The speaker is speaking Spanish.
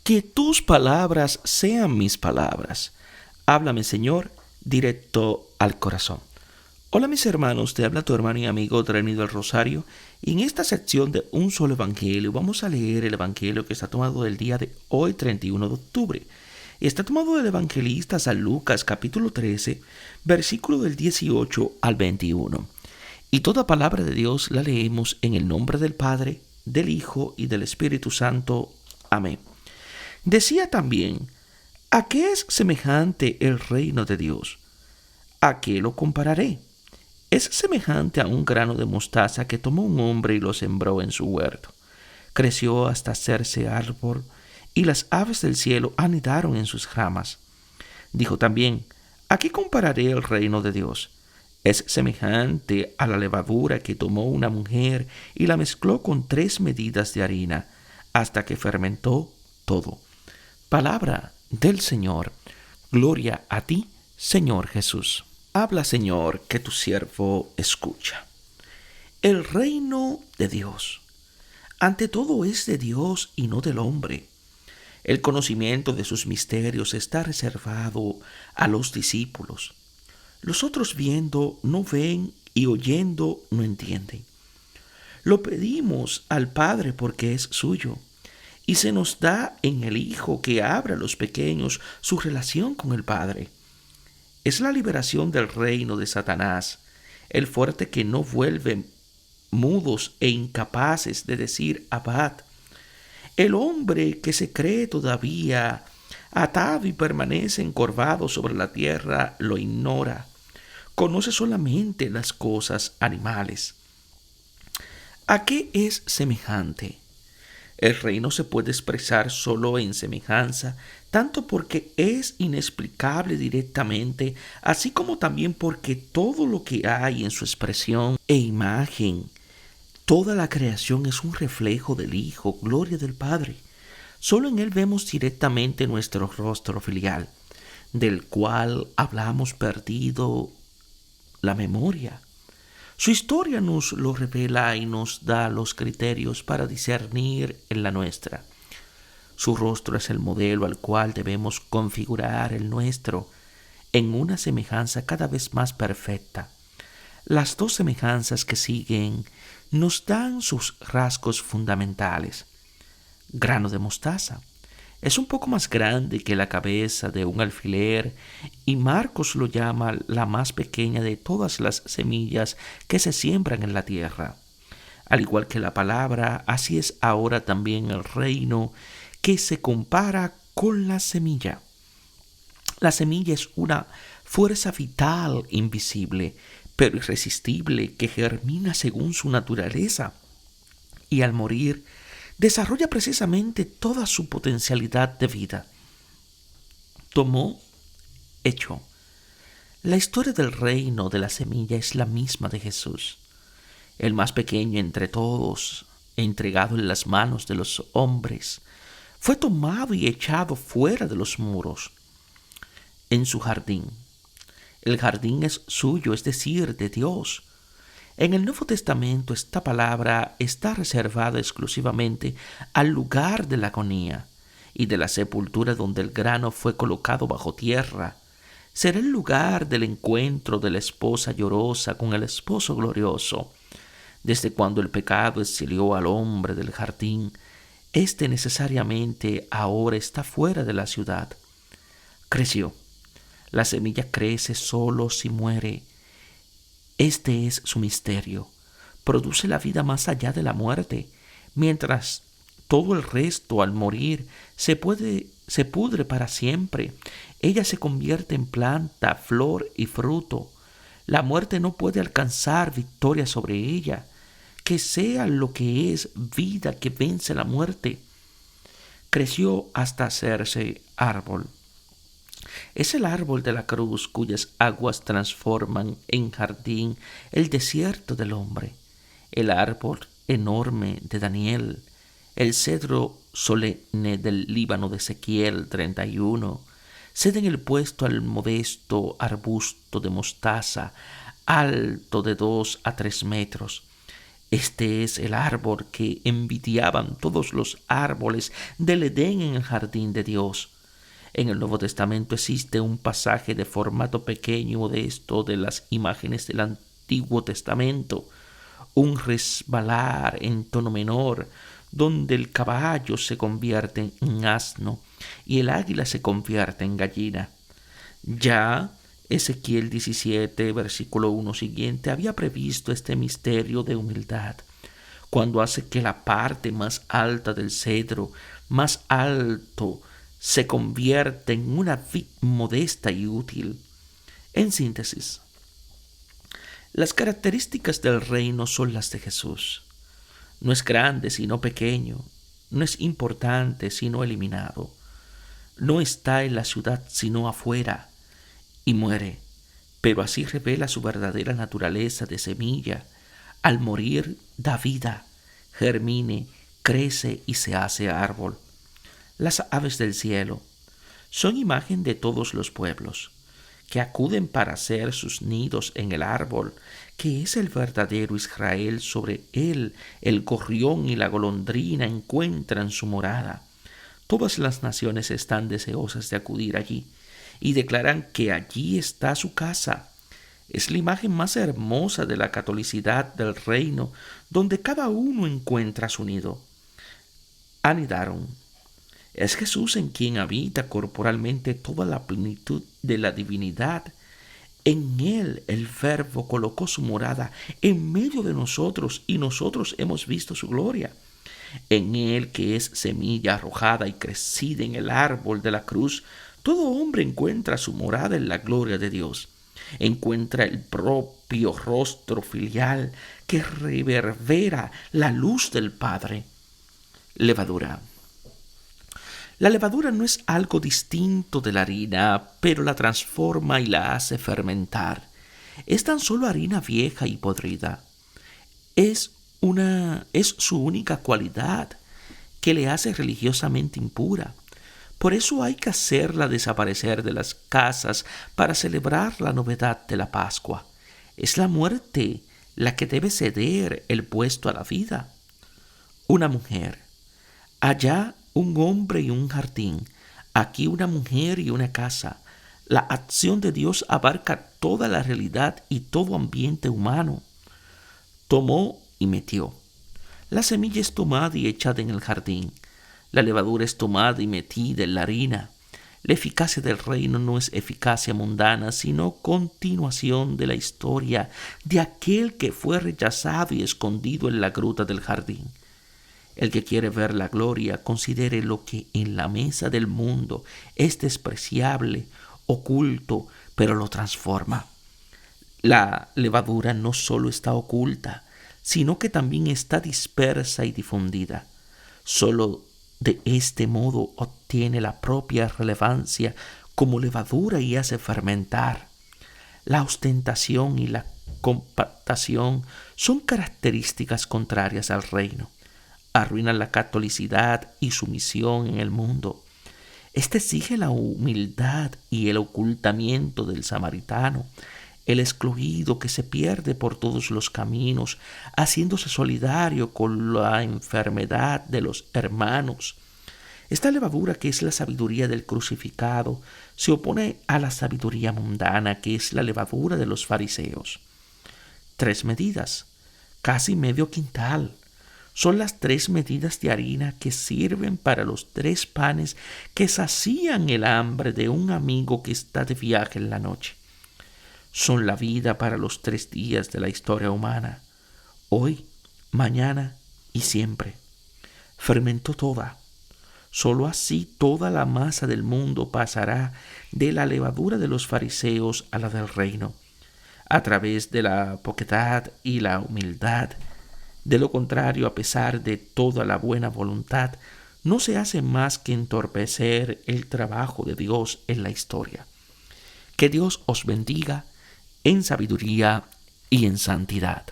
Que tus palabras sean mis palabras. Háblame, Señor, directo al corazón. Hola mis hermanos, te habla tu hermano y amigo Trenido del Rosario y en esta sección de Un Solo Evangelio vamos a leer el Evangelio que está tomado del día de hoy 31 de octubre. Y está tomado del evangelista San Lucas capítulo 13, versículo del 18 al 21. Y toda palabra de Dios la leemos en el nombre del Padre, del Hijo y del Espíritu Santo. Amén. Decía también, ¿a qué es semejante el reino de Dios? ¿A qué lo compararé? Es semejante a un grano de mostaza que tomó un hombre y lo sembró en su huerto. Creció hasta hacerse árbol, y las aves del cielo anidaron en sus ramas. Dijo también, ¿a qué compararé el reino de Dios? Es semejante a la levadura que tomó una mujer y la mezcló con 3 medidas de harina, hasta que fermentó todo. Palabra del Señor. Gloria a ti, Señor Jesús. Habla, Señor, que tu siervo escucha. El reino de Dios. Ante todo es de Dios y no del hombre. El conocimiento de sus misterios está reservado a los discípulos. Los otros viendo no ven y oyendo no entienden. Lo pedimos al Padre porque es suyo. Y se nos da en el Hijo que abra a los pequeños su relación con el Padre. Es la liberación del reino de Satanás, el fuerte que no vuelve mudos e incapaces de decir abad. El hombre que se cree todavía atado y permanece encorvado sobre la tierra lo ignora. Conoce solamente las cosas animales. ¿A qué es semejante? El reino se puede expresar solo en semejanza, tanto porque es inexplicable directamente, así como también porque todo lo que hay en su expresión e imagen, toda la creación es un reflejo del Hijo, gloria del Padre. Solo en Él vemos directamente nuestro rostro filial, del cual hablamos perdido la memoria. Su historia nos lo revela y nos da los criterios para discernir en la nuestra. Su rostro es el modelo al cual debemos configurar el nuestro en una semejanza cada vez más perfecta. Las dos semejanzas que siguen nos dan sus rasgos fundamentales. Grano de mostaza. Es un poco más grande que la cabeza de un alfiler y Marcos lo llama la más pequeña de todas las semillas que se siembran en la tierra. Al igual que la palabra, así es ahora también el reino que se compara con la semilla. La semilla es una fuerza vital invisible, pero irresistible que germina según su naturaleza y al morir desarrolla precisamente toda su potencialidad de vida. Tomó, hecho. La historia del reino de la semilla es la misma de Jesús, el más pequeño entre todos, entregado en las manos de los hombres, fue tomado y echado fuera de los muros, en su jardín. El jardín es suyo, es decir, de Dios. En el Nuevo Testamento esta palabra está reservada exclusivamente al lugar de la agonía y de la sepultura donde el grano fue colocado bajo tierra. Será el lugar del encuentro de la esposa llorosa con el esposo glorioso. Desde cuando el pecado exilió al hombre del jardín, éste necesariamente ahora está fuera de la ciudad. Creció. La semilla crece solo si muere. Este es su misterio. Produce la vida más allá de la muerte, mientras todo el resto al morir se pudre para siempre. Ella se convierte en planta, flor y fruto. La muerte no puede alcanzar victoria sobre ella. Que sea lo que es vida que vence la muerte. Creció hasta hacerse árbol. Es el árbol de la cruz cuyas aguas transforman en jardín el desierto del hombre, el árbol enorme de Daniel, el cedro solemne del Líbano de Ezequiel 31, ceden el puesto al modesto arbusto de mostaza, alto de 2 a 3 metros. Este es el árbol que envidiaban todos los árboles del Edén en el jardín de Dios. En el Nuevo Testamento existe un pasaje de formato pequeño de esto de las imágenes del Antiguo Testamento, un resbalar en tono menor, donde el caballo se convierte en asno y el águila se convierte en gallina. Ya Ezequiel 17, versículo 1 siguiente, había previsto este misterio de humildad, cuando hace que la parte más alta del cedro, más alto, se convierta en una vid modesta y útil. En síntesis, las características del reino son las de Jesús. No es grande sino pequeño, no es importante sino eliminado, no está en la ciudad sino afuera, y muere, pero así revela su verdadera naturaleza de semilla. Al morir da vida, germine, crece y se hace árbol. Las aves del cielo son imagen de todos los pueblos, que acuden para hacer sus nidos en el árbol, que es el verdadero Israel. Sobre él el gorrión y la golondrina encuentran su morada. Todas las naciones están deseosas de acudir allí y declaran que allí está su casa. Es la imagen más hermosa de la catolicidad del reino, donde cada uno encuentra su nido. Anidaron. Es Jesús en quien habita corporalmente toda la plenitud de la divinidad. En él el Verbo colocó su morada en medio de nosotros y nosotros hemos visto su gloria. En él, que es semilla arrojada y crecida en el árbol de la cruz, todo hombre encuentra su morada en la gloria de Dios. Encuentra el propio rostro filial que reverbera la luz del Padre. Levadura. La levadura no es algo distinto de la harina, pero la transforma y la hace fermentar. Es tan solo harina vieja y podrida. Es su única cualidad que le hace religiosamente impura. Por eso hay que hacerla desaparecer de las casas para celebrar la novedad de la Pascua. Es la muerte la que debe ceder el puesto a la vida. Una mujer. Allá un hombre y un jardín. Aquí una mujer y una casa. La acción de Dios abarca toda la realidad y todo ambiente humano. Tomó y metió. La semilla es tomada y echada en el jardín. La levadura es tomada y metida en la harina. La eficacia del reino no es eficacia mundana, sino continuación de la historia de aquel que fue rechazado y escondido en la gruta del jardín. El que quiere ver la gloria, considere lo que en la mesa del mundo es despreciable, oculto, pero lo transforma. La levadura no solo está oculta, sino que también está dispersa y difundida. Solo de este modo obtiene la propia relevancia como levadura y hace fermentar. La ostentación y la compactación son características contrarias al reino. Arruinan la catolicidad y su misión en el mundo. Este exige la humildad y el ocultamiento del samaritano, el excluido que se pierde por todos los caminos, haciéndose solidario con la enfermedad de los hermanos. Esta levadura, que es la sabiduría del crucificado, se opone a la sabiduría mundana, que es la levadura de los fariseos. 3 medidas, casi medio quintal. Son las 3 medidas de harina que sirven para los 3 panes que sacían el hambre de un amigo que está de viaje en la noche. Son la vida para los 3 días de la historia humana, hoy, mañana y siempre. Fermentó toda. Solo así toda la masa del mundo pasará de la levadura de los fariseos a la del reino, a través de la poquedad y la humildad. De lo contrario, a pesar de toda la buena voluntad, no se hace más que entorpecer el trabajo de Dios en la historia. Que Dios os bendiga en sabiduría y en santidad.